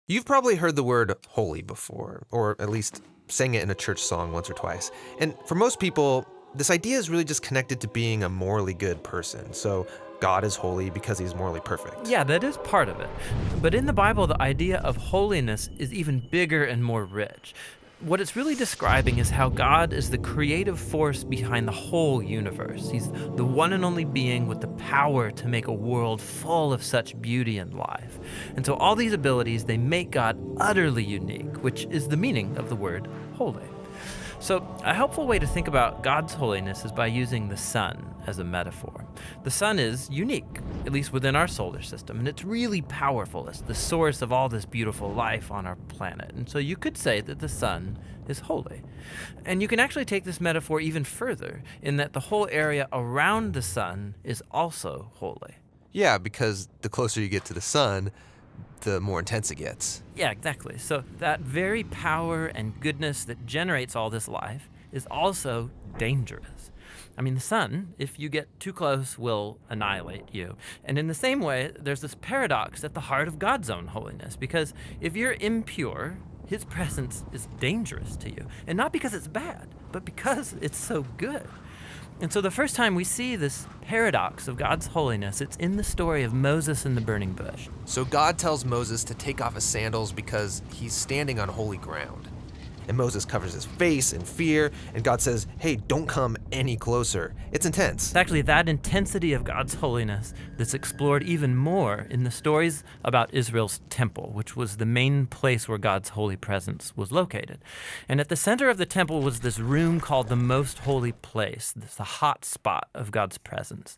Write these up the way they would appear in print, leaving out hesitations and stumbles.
You've probably heard the word holy before, or at least sang it in a church song once or twice. And for most people, this idea is really just connected to being a morally good person. So God is holy because he's morally perfect. Yeah, that is part of it. But in the Bible, the idea of holiness is even bigger and more rich. What it's really describing is how God is the creative force behind the whole universe. He's the one and only being with the power to make a world full of such beauty and life. And so all these abilities, they make God utterly unique, which is the meaning of the word holy. So, a helpful way to think about God's holiness is by using the sun as a metaphor. The sun is unique, at least within our solar system, and it's really powerful. It's the source of all this beautiful life on our planet. And so you could say that the sun is holy. And you can actually take this metaphor even further, in that the whole area around the sun is also holy. Yeah, because the closer you get to the sun, the more intense it gets. Yeah, exactly. So that very power and goodness that generates all this life is also dangerous. I mean, the sun, if you get too close, will annihilate you. And in the same way, there's this paradox at the heart of God's own holiness, because if you're impure, his presence is dangerous to you. And not because it's bad, but because it's so good. And so the first time we see this paradox of God's holiness, it's in the story of Moses and the burning bush. So God tells Moses to take off his sandals because he's standing on holy ground. And Moses covers his face in fear, and God says, hey, don't come any closer. It's intense. It's actually that intensity of God's holiness that's explored even more in the stories about Israel's temple, which was the main place where God's holy presence was located. And at the center of the temple was this room called the Most Holy Place, this the hot spot of God's presence.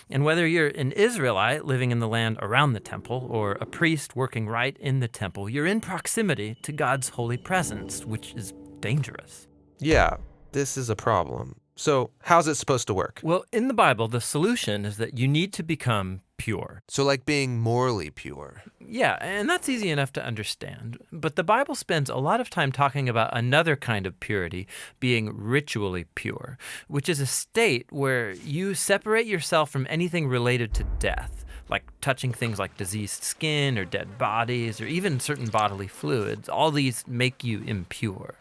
And whether you're an Israelite living in the land around the temple or a priest working right in the temple, you're in proximity to God's holy presence, which is dangerous. Yeah, this is a problem. So how's it supposed to work? Well, in the Bible, the solution is that you need to become pure. So like being morally pure. Yeah, and that's easy enough to understand. But the Bible spends a lot of time talking about another kind of purity, being ritually pure, which is a state where you separate yourself from anything related to death, like touching things like diseased skin or dead bodies or even certain bodily fluids. All these make you impure.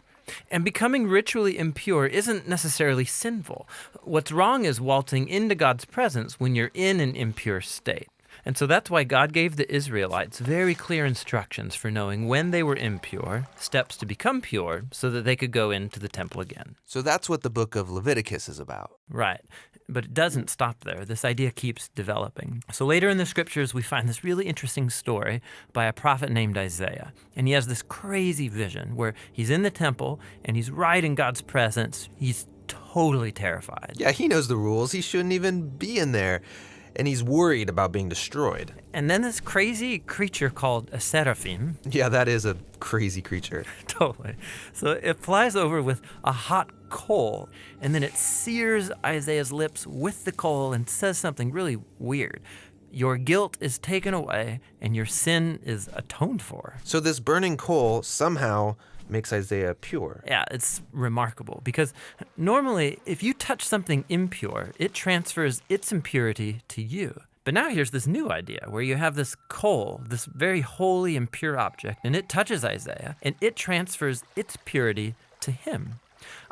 And becoming ritually impure isn't necessarily sinful. What's wrong is waltzing into God's presence when you're in an impure state. And so that's why God gave the Israelites very clear instructions for knowing when they were impure, steps to become pure, so that they could go into the temple again. So that's what the book of Leviticus is about. Right. But it doesn't stop there. This idea keeps developing. So later in the scriptures, we find this really interesting story by a prophet named Isaiah. And he has this crazy vision where he's in the temple and he's right in God's presence. He's totally terrified. Yeah, he knows the rules. He shouldn't even be in there. And he's worried about being destroyed. And then this crazy creature called a seraphim. Yeah, that is a crazy creature. Totally. So it flies over with a hot coal, and then it sears Isaiah's lips with the coal and says something really weird. Your guilt is taken away, and your sin is atoned for. So this burning coal somehow makes Isaiah pure. Yeah, it's remarkable because normally if you touch something impure, it transfers its impurity to you. But now here's this new idea where you have this coal, this very holy and pure object, and it touches Isaiah, and it transfers its purity to him.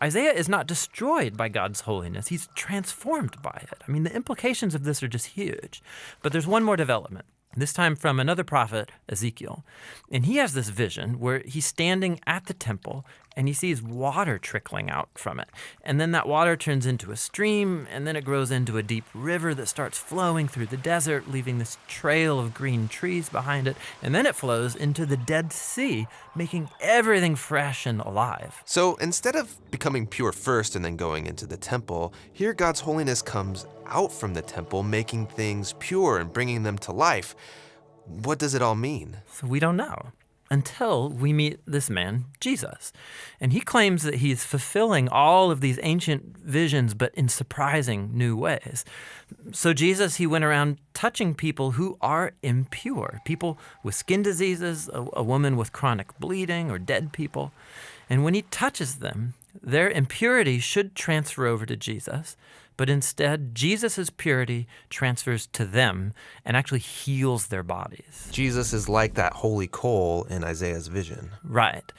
Isaiah is not destroyed by God's holiness. He's transformed by it. I mean, the implications of this are just huge. But there's one more development. This time from another prophet, Ezekiel. And he has this vision where he's standing at the temple and he sees water trickling out from it. And then that water turns into a stream, and then it grows into a deep river that starts flowing through the desert, leaving this trail of green trees behind it. And then it flows into the Dead Sea, making everything fresh and alive. So instead of becoming pure first and then going into the temple, here God's holiness comes out from the temple, making things pure and bringing them to life. What does it all mean? So we don't know until we meet this man, Jesus. And he claims that he's fulfilling all of these ancient visions, but in surprising new ways. So Jesus, he went around touching people who are impure, people with skin diseases, a woman with chronic bleeding, or dead people. And when he touches them, their impurity should transfer over to Jesus, but instead, Jesus' purity transfers to them and actually heals their bodies. Jesus is like that holy coal in Isaiah's vision. Right.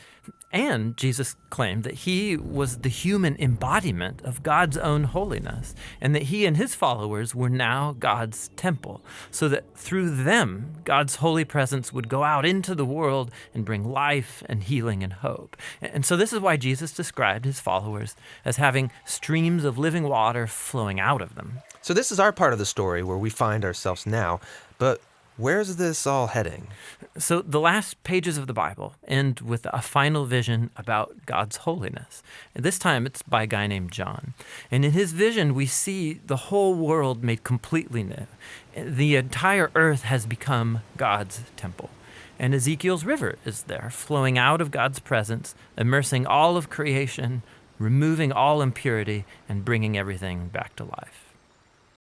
And Jesus claimed that he was the human embodiment of God's own holiness, and that he and his followers were now God's temple, so that through them, God's holy presence would go out into the world and bring life and healing and hope. And so this is why Jesus described his followers as having streams of living water flowing out of them. So this is our part of the story where we find ourselves now, but where's this all heading? So the last pages of the Bible end with a final vision about God's holiness. And this time it's by a guy named John. And in his vision, we see the whole world made completely new. The entire earth has become God's temple. And Ezekiel's river is there, flowing out of God's presence, immersing all of creation, removing all impurity, and bringing everything back to life.